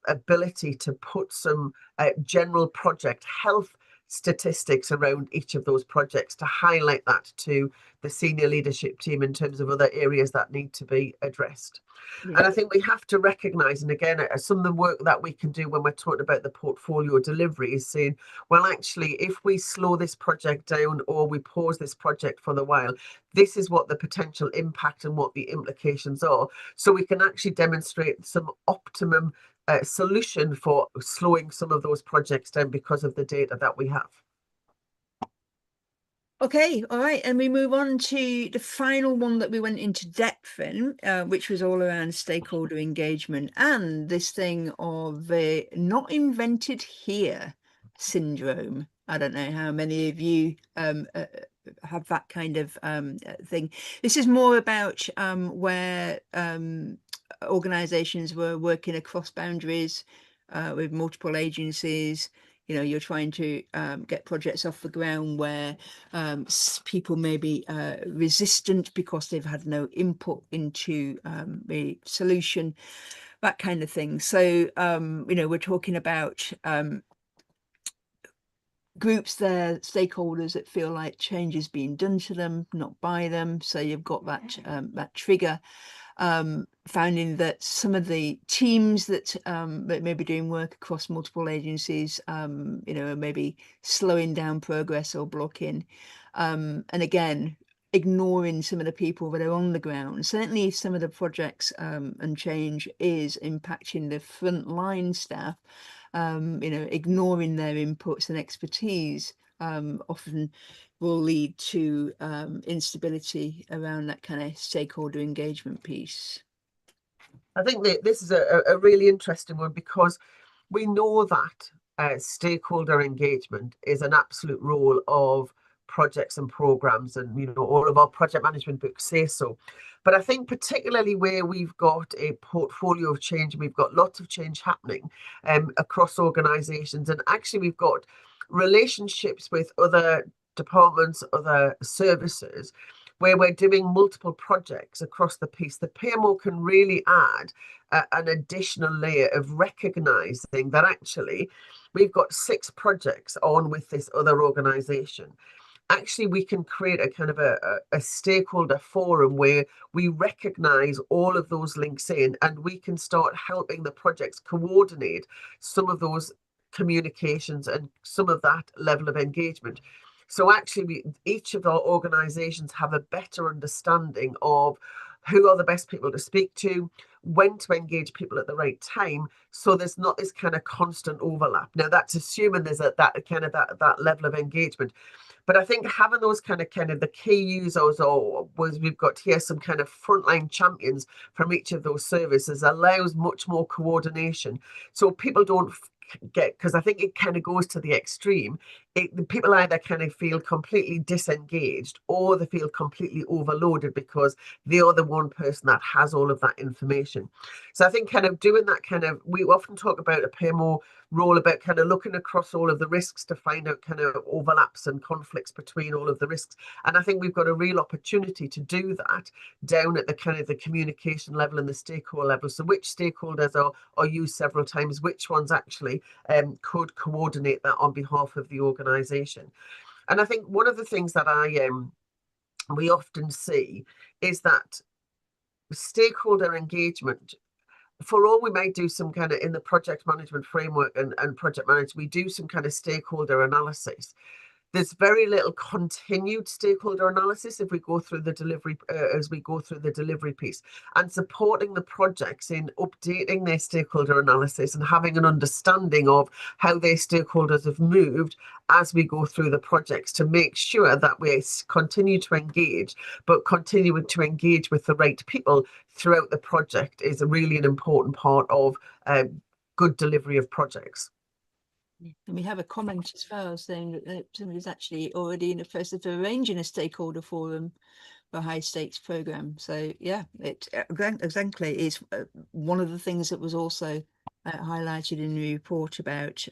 ability to put some general project health statistics around each of those projects to highlight that to the senior leadership team in terms of other areas that need to be addressed. Yeah. And I think we have to recognise, and again, some of the work that we can do when we're talking about the portfolio delivery is saying, well, actually, if we slow this project down or we pause this project for a while, this is what the potential impact and what the implications are. So we can actually demonstrate some optimum solution for slowing some of those projects down because of the data that we have. Okay, all right, and we move on to the final one that we went into depth in, which was all around stakeholder engagement and this thing of the not invented here syndrome. I don't know how many of you have that kind of thing. This is more about where organizations were working across boundaries with multiple agencies. You're trying to get projects off the ground where people may be resistant because they've had no input into the solution, that kind of thing. So, we're talking about groups there, stakeholders that feel like change is being done to them, not by them. So you've got that trigger. Finding that some of the teams that may be doing work across multiple agencies, are maybe slowing down progress or blocking. And again, ignoring some of the people that are on the ground. Certainly some of the projects and change is impacting the frontline staff, ignoring their inputs and expertise often will lead to instability around that kind of stakeholder engagement piece. I think that this is a really interesting one, because we know that stakeholder engagement is an absolute role of projects and programs, and all of our project management books say so. But I think particularly where we've got a portfolio of change, and we've got lots of change happening across organizations, and actually we've got relationships with other departments, other services, where we're doing multiple projects across the piece, the PMO can really add an additional layer of recognizing that actually we've got 6 projects on with this other organization. Actually, we can create a kind of a stakeholder forum where we recognize all of those links in, and we can start helping the projects coordinate some of those communications and some of that level of engagement. So actually, each of our organizations have a better understanding of who are the best people to speak to, when to engage people at the right time, so there's not this kind of constant overlap. Now, that's assuming there's that level of engagement. But I think having those kind of the key users, or was we've got here some kind of frontline champions from each of those services, allows much more coordination. So people don't get, because I think it kind of goes to the extreme. The people either kind of feel completely disengaged, or they feel completely overloaded because they are the one person that has all of that information. So I think kind of doing that we often talk about a PMO role about kind of looking across all of the risks to find out kind of overlaps and conflicts between all of the risks. And I think we've got a real opportunity to do that down at the kind of the communication level and the stakeholder level. So which stakeholders are used several times, which ones actually could coordinate that on behalf of the organization. And I think one of the things that we often see is that stakeholder engagement, for all we might do some kind of, in the project management framework and project management, we do some kind of stakeholder analysis. there's very little continued stakeholder analysis if we go through the delivery as we go through the delivery piece, and supporting the projects in updating their stakeholder analysis and having an understanding of how their stakeholders have moved as we go through the projects, to make sure that we continue to engage, but continue to engage with the right people throughout the project is really an important part of good delivery of projects. And we have a comment as well saying that somebody's actually already in the process of arranging a stakeholder forum for a high stakes program. So yeah, it exactly is one of the things that was also highlighted in the report about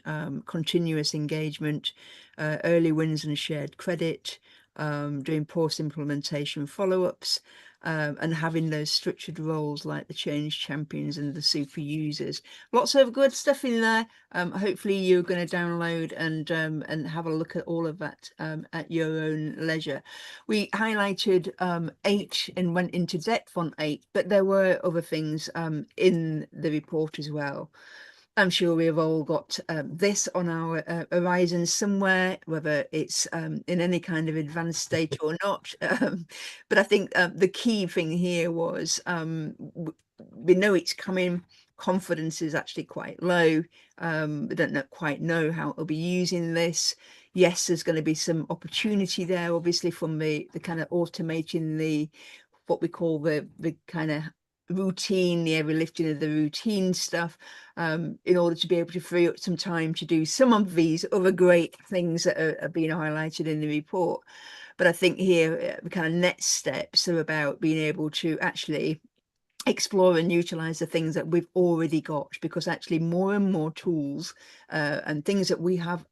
continuous engagement, early wins and shared credit, doing post-implementation follow-ups, and having those structured roles like the change champions and the super users. Lots of good stuff in there. Hopefully you're going to download and have a look at all of that at your own leisure. We highlighted 8 and went into depth on 8, but there were other things in the report as well. I'm sure we've all got this on our horizon somewhere, whether it's in any kind of advanced state or not. But I think the key thing here was we know it's coming. Confidence is actually quite low. We don't quite know how it'll be using this. Yes, there's going to be some opportunity there, obviously, from the kind of automating the what we call the kind of routine, the heavy lifting of the routine stuff, in order to be able to free up some time to do some of these other great things that are being highlighted in the report. But I think here the kind of next steps are about being able to actually explore and utilize the things that we've already got, because actually more and more tools and things that we have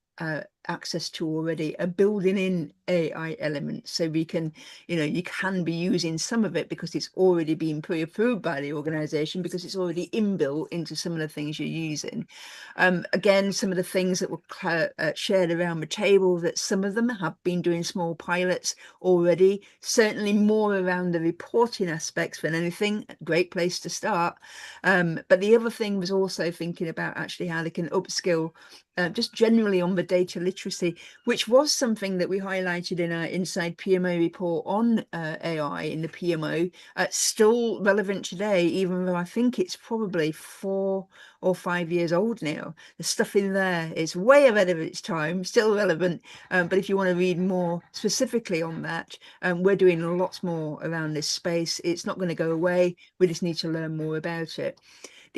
access to already are building in AI elements, so we can, you can be using some of it because it's already been pre-approved by the organization, because it's already inbuilt into some of the things you're using. Again, some of the things that were shared around the table, that some of them have been doing small pilots already, certainly more around the reporting aspects than anything. Great place to start. But the other thing was also thinking about actually how they can upskill just generally on the data literacy, which was something that we highlighted in our Inside PMO report on AI in the PMO. Still relevant today, even though I think it's probably 4 or 5 years old now. The stuff in there is way ahead of its time, still relevant. But if you want to read more specifically on that, we're doing lots more around this space. It's not going to go away. We just need to learn more about it.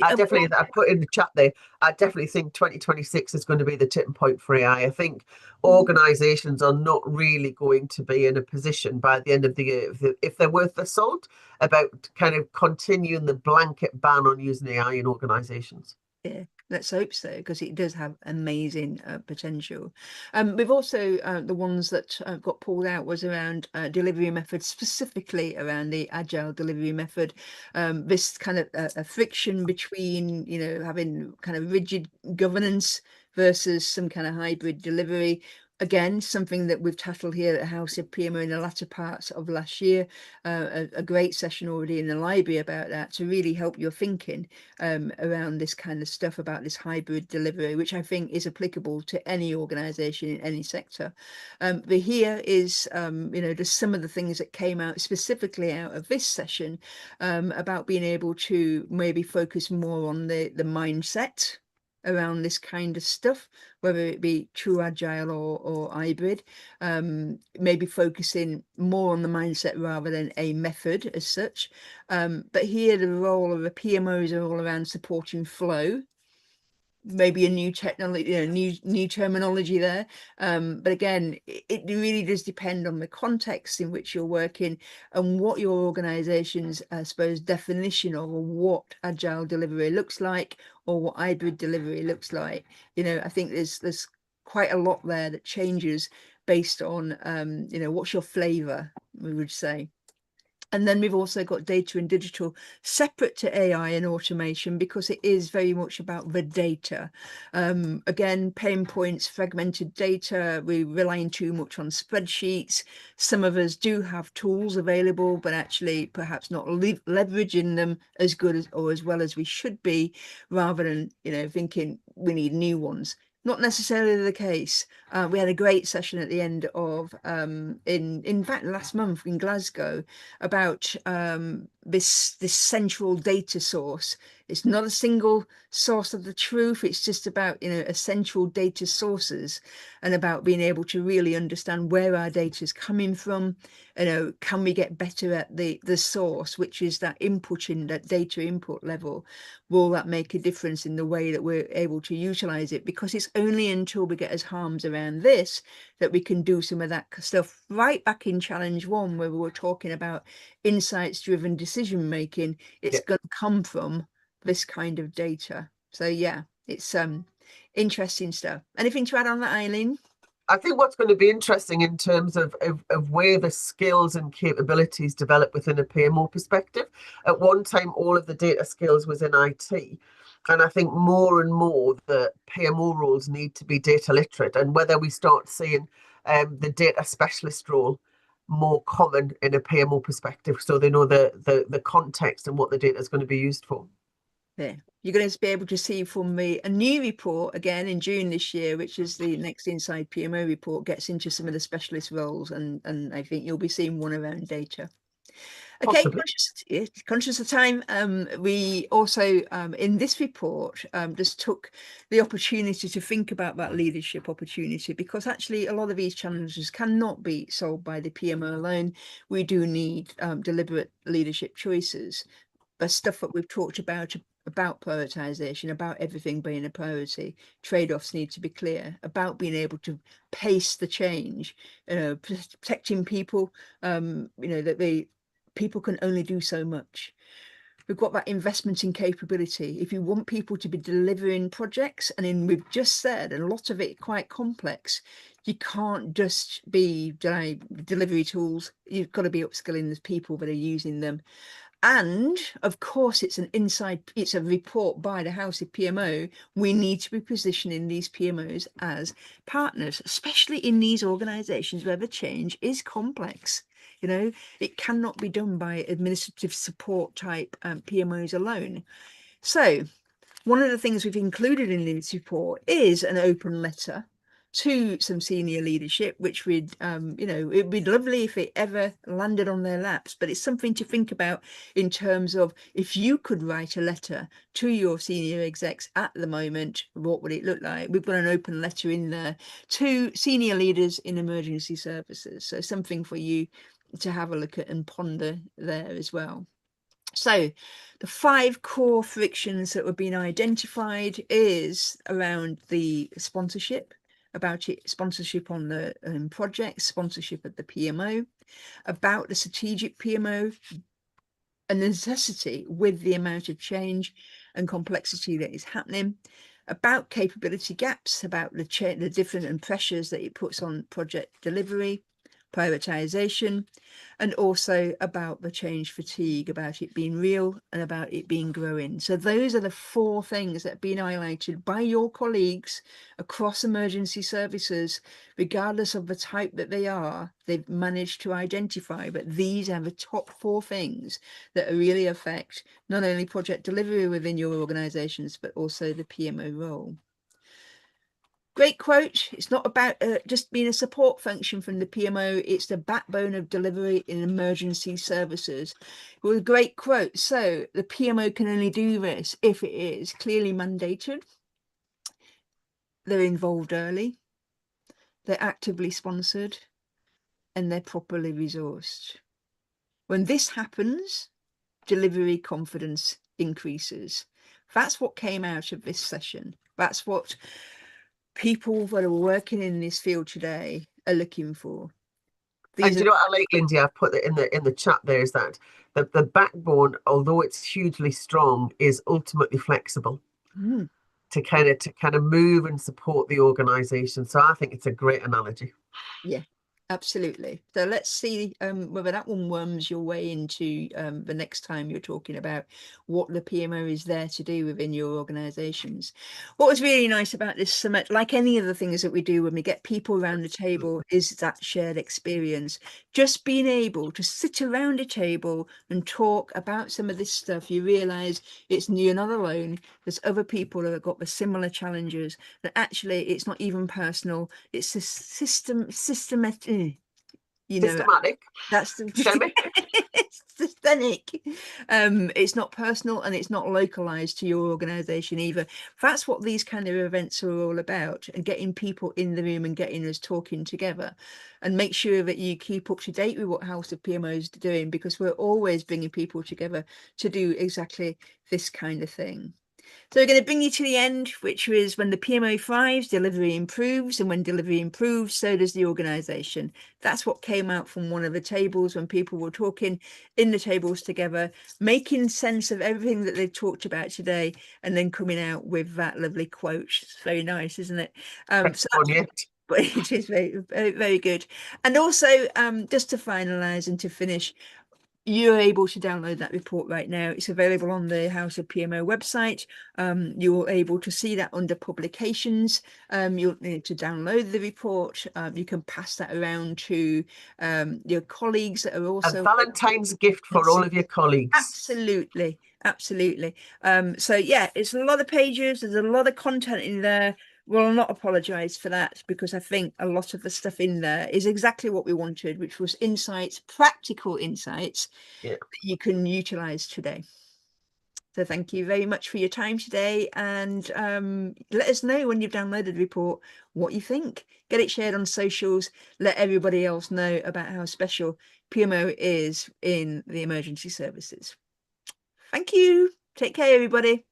I put in the chat there, I definitely think 2026 is going to be the tipping point for AI. I think organizations are not really going to be in a position by the end of the year, if they're worth the salt, about kind of continuing the blanket ban on using AI in organizations. Yeah, let's hope so, because it does have amazing potential. We've also the ones that got pulled out was around delivery methods, specifically around the agile delivery method. This kind of a friction between, having kind of rigid governance versus some kind of hybrid delivery. Again, something that we've tackled here at House of PMO in the latter parts of last year. A great session already in the library about that, to really help your thinking around this kind of stuff, about this hybrid delivery, which I think is applicable to any organization in any sector. But here is, just some of the things that came out specifically out of this session about being able to maybe focus more on the mindset around this kind of stuff, whether it be true agile or hybrid, maybe focusing more on the mindset rather than a method as such. But here the role of the PMOs are all around supporting flow, maybe a new technology, new terminology there. But again, it really does depend on the context in which you're working and what your organization's, I suppose, definition of what agile delivery looks like, or what hybrid delivery looks like. I think there's quite a lot there that changes based on, what's your flavor, we would say. And then we've also got data and digital separate to AI and automation, because it is very much about the data. Again, pain points, fragmented data. We're relying too much on spreadsheets. Some of us do have tools available, but actually perhaps not leveraging them as good as, or as well as we should be, rather than, thinking we need new ones. Not necessarily the case. We had a great session at the end of, in fact, last month in Glasgow, about this central data source. It's not a single source of the truth. It's just about, essential data sources, and about being able to really understand where our data is coming from. Can we get better at the source, which is that input, in that data input level? Will that make a difference in the way that we're able to utilize it? Because it's only until we get our arms around this that we can do some of that stuff. Right back in challenge 1, where we were talking about insights driven decision making, it's Yeah. going to come from this kind of data. So yeah, it's interesting stuff. Anything to add on that, Eileen? I think what's going to be interesting in terms of where the skills and capabilities develop within a PMO perspective. At one time, all of the data skills was in IT. And I think more and more the PMO roles need to be data literate, and whether we start seeing the data specialist role more common in a PMO perspective, so they know the context and what the data is going to be used for. There. You're going to be able to see from me a new report again in June this year, which is the next Inside PMO report, gets into some of the specialist roles, and I think you'll be seeing one around data. Okay, Possibly. conscious of time, we also, in this report, just took the opportunity to think about that leadership opportunity, because actually a lot of these challenges cannot be solved by the PMO alone. We do need deliberate leadership choices. The stuff that we've talked about prioritization, about everything being a priority, trade-offs need to be clear, about being able to pace the change, protecting people, that people can only do so much. We've got that investment in capability. If you want people to be delivering projects, and we've just said, and a lot of it quite complex, you can't just be delivery tools. You've got to be upskilling the people that are using them. And of course, it's a report by the House of PMO. We need to be positioning these PMOs as partners, especially in these organizations where the change is complex. It cannot be done by administrative support type PMOs alone. So one of the things we've included in this report is an open letter to some senior leadership, which it'd be lovely if it ever landed on their laps, but it's something to think about in terms of, if you could write a letter to your senior execs at the moment, what would it look like? We've got an open letter in there to senior leaders in emergency services. So something for you to have a look at and ponder there as well. So the 5 core frictions that were being identified is around the sponsorship, sponsorship on the project, sponsorship at the PMO, about the strategic PMO, a necessity with the amount of change and complexity that is happening, about capability gaps, about the different and pressures that it puts on project delivery, prioritization, and also about the change fatigue, about it being real and about it being growing. So those are the 4 things that have been highlighted by your colleagues across emergency services, regardless of the type that they are. They've managed to identify, but these are the top 4 things that really affect not only project delivery within your organizations, but also the PMO role. Great quote. It's not about just being a support function from the PMO. It's the backbone of delivery in emergency services. It was a great quote. So the PMO can only do this if it is clearly mandated, they're involved early, they're actively sponsored, and they're properly resourced. When this happens, delivery confidence increases. That's what came out of this session. That's what people that are working in this field today are looking for. And you know what I like, Lindsay? I've put it in the chat there, is that the backbone, although it's hugely strong, is ultimately flexible to kind of move and support the organization. So I think it's a great analogy. Yeah. Absolutely. So let's see whether that one worms your way into the next time you're talking about what the PMO is there to do within your organizations. What was really nice about this summit, like any of the things that we do when we get people around the table, is that shared experience. Just being able to sit around a table and talk about some of this stuff, you realize you're not alone. There's other people that have got the similar challenges, that actually it's not even personal, it's a systematic, Systematic. that's the Systemic. it's systemic. It's not personal and it's not localized to your organization either. That's what these kind of events are all about, and getting people in the room and getting us talking together, and make sure that you keep up to date with what House of PMOs is doing, because we're always bringing people together to do exactly this kind of thing. So we're going to bring you to the end, which was when the PMO thrives, delivery improves, and when delivery improves, so does the organisation. That's what came out from one of the tables when people were talking in the tables together, making sense of everything that they've talked about today, and then coming out with that lovely quote. It's very nice, isn't it? So but it is very, very, very good. And also, just to finalise and to finish, you're able to download that report right now. It's available on the House of PMO website. You're able to see that under publications. You'll need to download the report. You can pass that around to your colleagues that are also... A Valentine's gift for all of your colleagues. Absolutely, absolutely. So yeah, it's a lot of pages. There's a lot of content in there. Will not apologize for that, because I think a lot of the stuff in there is exactly what we wanted, which was insights, practical insights that you can utilize today. So thank you very much for your time today, and let us know when you've downloaded the report what you think. Get it shared on socials. Let everybody else know about how special PMO is in the emergency services. Thank you. Take care, everybody.